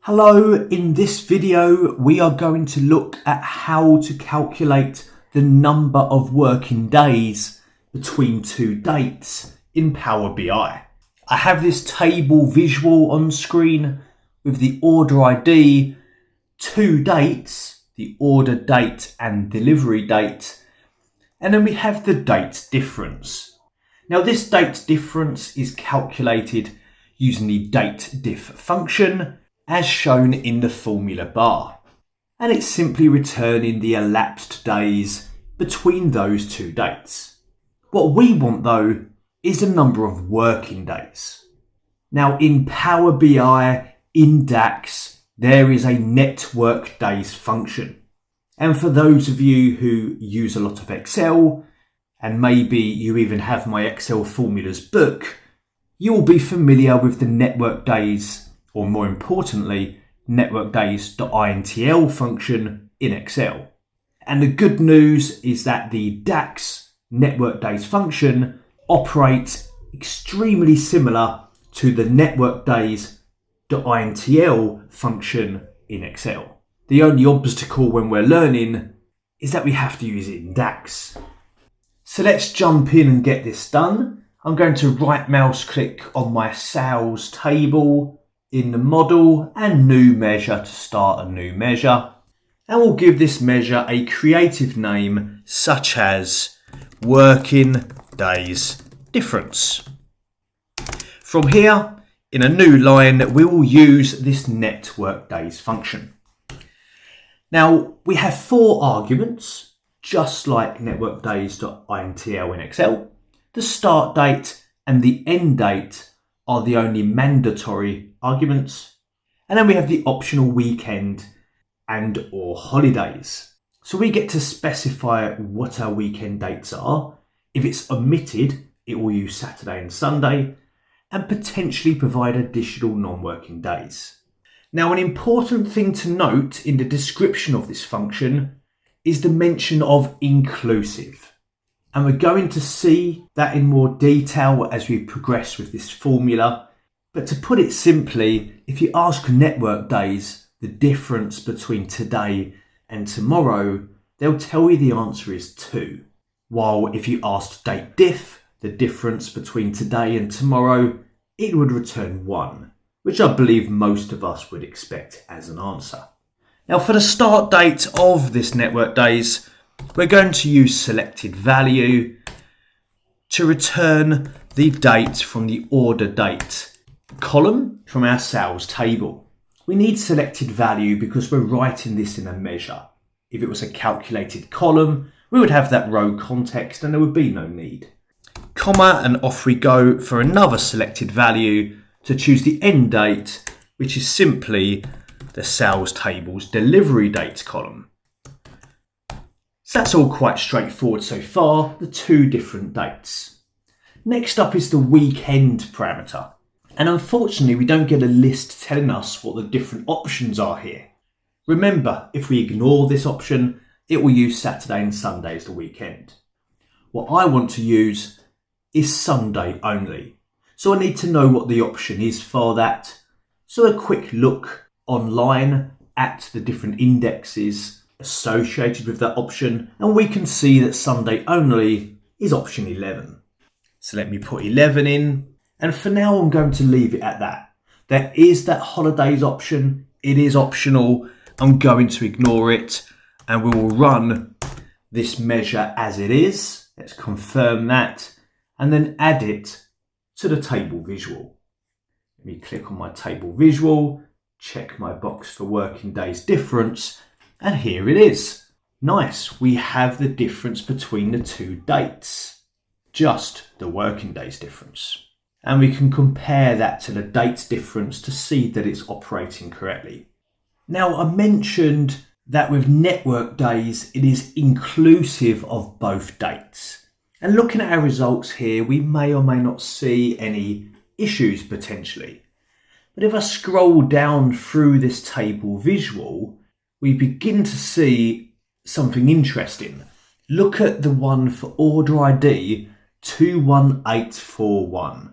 Hello, in this video we are going to look at how to calculate the number of working days between two dates in Power BI. I have this table visual on screen with the order ID, two dates, the order date and delivery date, and then we have the date difference. Now this date difference is calculated using the dateDiff function as shown in the formula bar, and it's simply returning the elapsed days between those two dates. What we want though is the number of working days. Now in Power BI, in DAX, there is a network days function. And for those of you who use a lot of Excel, and maybe you even have my Excel formulas book, you will be familiar with the network days, or more importantly, NETWORKDAYS.intl function in Excel. And the good news is that the DAX network days function operates extremely similar to the NETWORKDAYS.intl function in Excel. The only obstacle when we're learning is that we have to use it in DAX. So let's jump in and get this done. I'm going to right mouse click on my sales table in the model and new measure to start a new measure. And we'll give this measure a creative name such as working days difference. From here, in a new line, we will use this network days function. Now we have four arguments, just like NETWORKDAYS.intl in Excel. The start date and the end date are the only mandatory arguments. And then we have the optional weekend and or holidays. So we get to specify what our weekend dates are. If it's omitted, it will use Saturday and Sunday and potentially provide additional non-working days. Now, an important thing to note in the description of this function is the mention of inclusive. And we're going to see that in more detail as we progress with this formula. But to put it simply, if you ask network days the difference between today and tomorrow, they'll tell you the answer is 2. While if you asked dateDiff the difference between today and tomorrow, it would return 1, which I believe most of us would expect as an answer. Now for the start date of this network days, we're going to use selected value to return the date from the order date column from our sales table. We need selected value because we're writing this in a measure. If it was a calculated column, we would have that row context and there would be no need. Comma, and off we go for another selected value to choose the end date, which is simply the sales table's delivery dates column. So that's all quite straightforward so far, the two different dates. Next up is the weekend parameter. And unfortunately, we don't get a list telling us what the different options are here. Remember, if we ignore this option, it will use Saturday and Sunday as the weekend. What I want to use is Sunday only. So I need to know what the option is for that. So a quick look online at the different indexes associated with that option, and we can see that Sunday only is option 11. So let me put 11 in, and for now I'm going to leave it at that. There is that holidays option, it is optional, I'm going to ignore it, and we will run this measure as it is. Let's confirm that, and then add it to the table visual. Let me click on my table visual, check my box for working days difference, and here it is. Nice, we have the difference between the two dates, just the working days difference. And we can compare that to the dates difference to see that it's operating correctly. Now, I mentioned that with network days, it is inclusive of both dates. And looking at our results here, we may or may not see any issues potentially. But if I scroll down through this table visual, we begin to see something interesting. Look at the one for order ID 21841.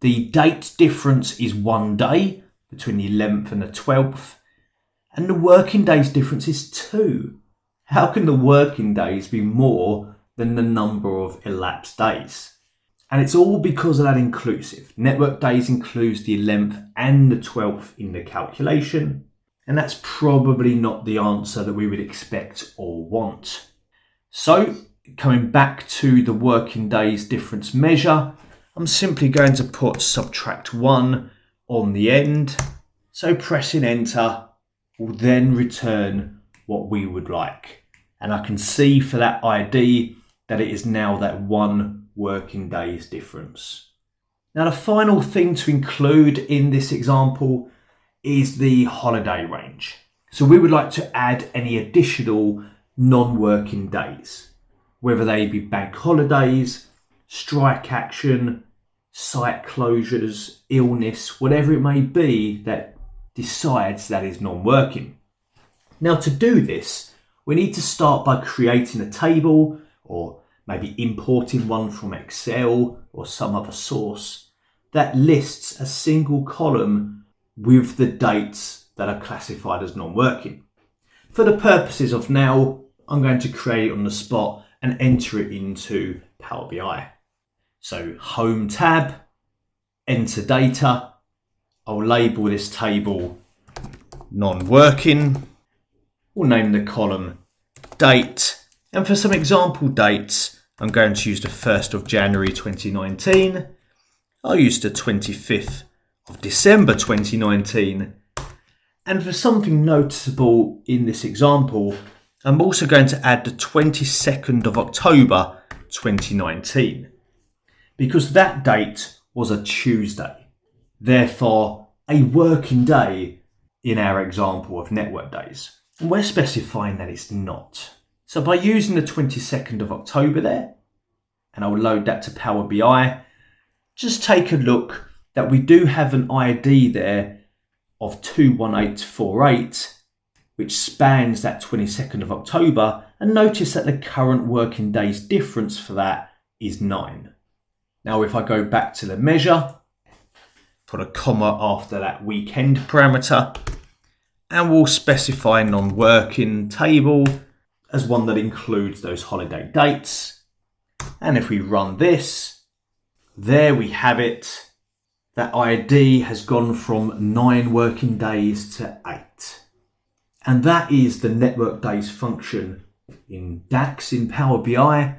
The date difference is 1 day between the 11th and the 12th. And the working days difference is 2. How can the working days be more than the number of elapsed days? And it's all because of that inclusive. Network days includes the 11th and the 12th in the calculation. And that's probably not the answer that we would expect or want. So, coming back to the working days difference measure, I'm simply going to put subtract 1 on the end. So pressing enter will then return what we would like. And I can see for that ID that it is now that 1 working days difference. Now the final thing to include in this example is the holiday range. So we would like to add any additional non-working days, whether they be bank holidays, strike action, site closures, illness, whatever it may be that decides that is non-working. Now to do this, we need to start by creating a table or maybe importing one from Excel or some other source that lists a single column with the dates that are classified as non-working. For the purposes of now, I'm going to create it on the spot and enter it into Power BI. So Home tab, enter data. I'll label this table non-working. We'll name the column date. And for some example dates, I'm going to use the 1st of January 2019. I'll use the 25th of December 2019. And for something noticeable in this example, I'm also going to add the 22nd of October 2019 because that date was a Tuesday. Therefore, a working day in our example of network days. And we're specifying that it's not. So by using the 22nd of October there, and I'll load that to Power BI, just take a look that we do have an ID there of 21848, which spans that 22nd of October, and notice that the current working days difference for that is 9. Now if I go back to the measure, put a comma after that weekend parameter, and we'll specify non-working table as one that includes those holiday dates. And if we run this, there we have it. That ID has gone from 9 working days to 8. And that is the network days function in DAX in Power BI,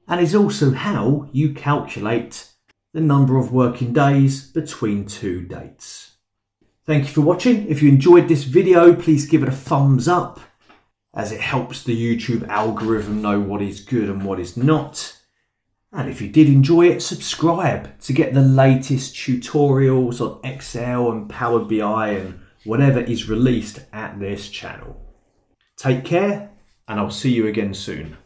and is also how you calculate the number of working days between 2 dates. Thank you for watching. If you enjoyed this video, please give it a thumbs up, as it helps the YouTube algorithm know what is good and what is not. And if you did enjoy it, subscribe to get the latest tutorials on Excel and Power BI and whatever is released at this channel. Take care, and I'll see you again soon.